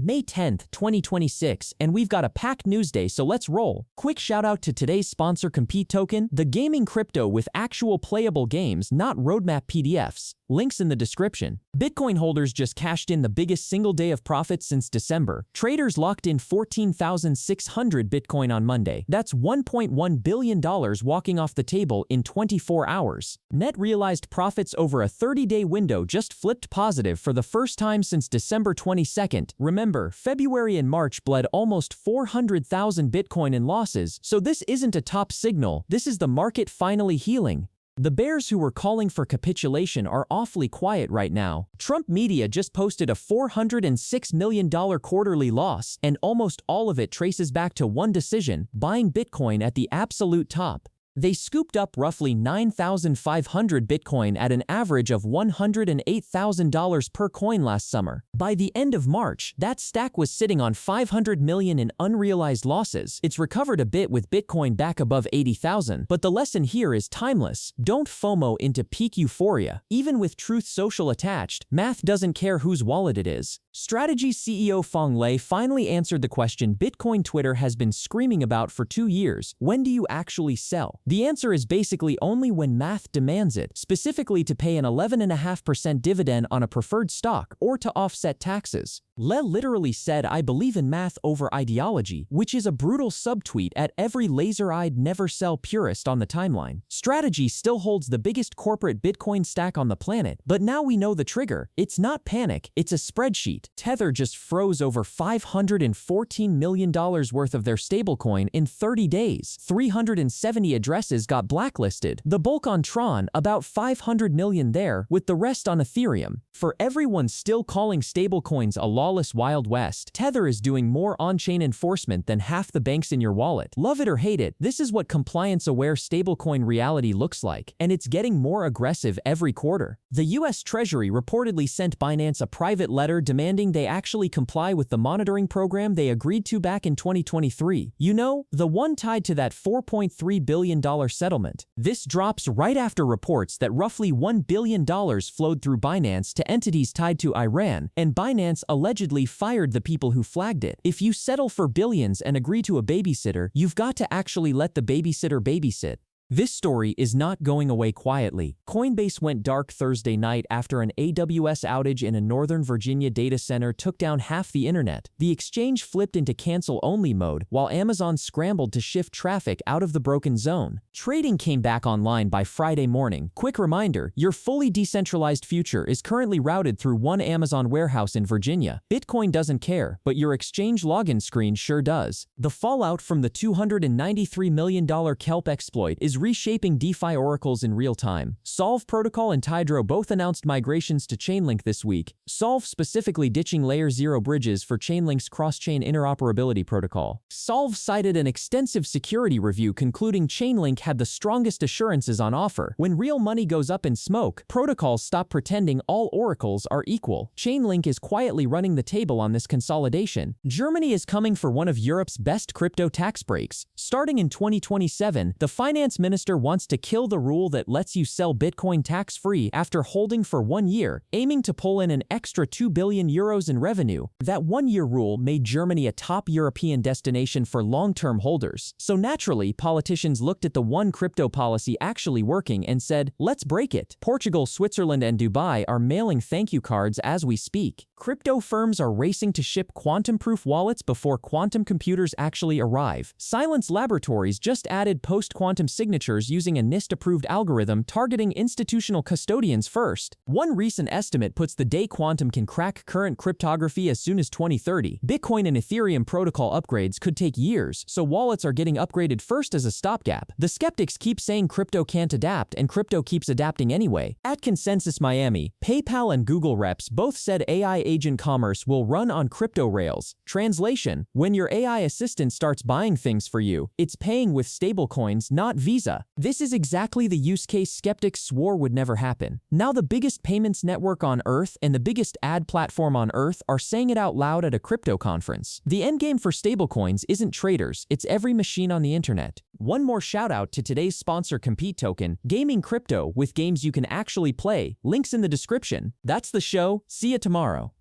May 10th, 2026, and we've got a packed news day, so let's roll. Quick shout out to today's sponsor Compete Token, the gaming crypto with actual playable games, not roadmap PDFs. Links in the description. Bitcoin holders just cashed in the biggest single day of profits since December. Traders locked in 14,600 Bitcoin on Monday. That's $1.1 billion walking off the table in 24 hours. Net realized profits over a 30-day window just flipped positive for the first time since December 22nd. Remember, February and March bled almost 400,000 Bitcoin in losses, so this isn't a top signal. This is the market finally healing. The bears who were calling for capitulation are awfully quiet right now. Trump media just posted a $406 million quarterly loss, and almost all of it traces back to one decision: buying Bitcoin at the absolute top. They scooped up roughly 9,500 Bitcoin at an average of $108,000 per coin last summer. By the end of March, that stack was sitting on $500 million in unrealized losses. It's recovered a bit with Bitcoin back above 80,000, but the lesson here is timeless. Don't FOMO into peak euphoria. Even with Truth Social attached, math doesn't care whose wallet it is. Strategy CEO Feng Lei finally answered the question Bitcoin Twitter has been screaming about for 2 years: when do you actually sell? The answer is basically only when math demands it, specifically to pay an 11.5% dividend on a preferred stock or to offset taxes. Le literally said, "I believe in math over ideology," which is a brutal subtweet at every laser-eyed never-sell purist on the timeline. Strategy still holds the biggest corporate Bitcoin stack on the planet, but now we know the trigger. It's not panic, it's a spreadsheet. Tether just froze over $514 million worth of their stablecoin in 30 days. 370 addresses got blacklisted. The bulk on Tron, about 500 million there, with the rest on Ethereum. For everyone still calling stablecoins a lawless Wild West, Tether is doing more on-chain enforcement than half the banks in your wallet. Love it or hate it, this is what compliance-aware stablecoin reality looks like, and it's getting more aggressive every quarter. The US Treasury reportedly sent Binance a private letter demanding they actually comply with the monitoring program they agreed to back in 2023. You know, the one tied to that $4.3 billion settlement. This drops right after reports that roughly $1 billion flowed through Binance to entities tied to Iran, and Binance allegedly fired the people who flagged it. If you settle for billions and agree to a babysitter, you've got to actually let the babysitter babysit. This story is not going away quietly. Coinbase went dark Thursday night after an AWS outage in a Northern Virginia data center took down half the internet. The exchange flipped into cancel-only mode, while Amazon scrambled to shift traffic out of the broken zone. Trading came back online by Friday morning. Quick reminder, your fully decentralized future is currently routed through one Amazon warehouse in Virginia. Bitcoin doesn't care, but your exchange login screen sure does. The fallout from the $293 million kelp exploit is reshaping DeFi oracles in real time. Solve Protocol and Tidro both announced migrations to Chainlink this week. Solve specifically ditching Layer 0 bridges for Chainlink's cross-chain interoperability protocol. Solve cited an extensive security review concluding Chainlink had the strongest assurances on offer. When real money goes up in smoke, protocols stop pretending all oracles are equal. Chainlink is quietly running the table on this consolidation. Germany is coming for one of Europe's best crypto tax breaks. Starting in 2027, the finance minister wants to kill the rule that lets you sell Bitcoin tax-free after holding for 1 year, aiming to pull in an extra 2 billion euros in revenue. That 1-year rule made Germany a top European destination for long-term holders. So naturally, politicians looked at the one crypto policy actually working and said, let's break it. Portugal, Switzerland, and Dubai are mailing thank you cards as we speak. Crypto firms are racing to ship quantum-proof wallets before quantum computers actually arrive. Silence Laboratories just added post-quantum signatures using a NIST-approved algorithm targeting institutional custodians first. One recent estimate puts the day quantum can crack current cryptography as soon as 2030. Bitcoin and Ethereum protocol upgrades could take years, so wallets are getting upgraded first as a stopgap. The skeptics keep saying crypto can't adapt, and crypto keeps adapting anyway. At Consensus Miami, PayPal and Google reps both said AI agent commerce will run on crypto rails. Translation: when your AI assistant starts buying things for you, it's paying with stablecoins, not Visa. This is exactly the use case skeptics swore would never happen. Now the biggest payments network on Earth and the biggest ad platform on Earth are saying it out loud at a crypto conference. The endgame for stablecoins isn't traders, it's every machine on the internet. One more shout out to today's sponsor Compete Token, gaming crypto with games you can actually play. Links in the description. That's the show. See you tomorrow.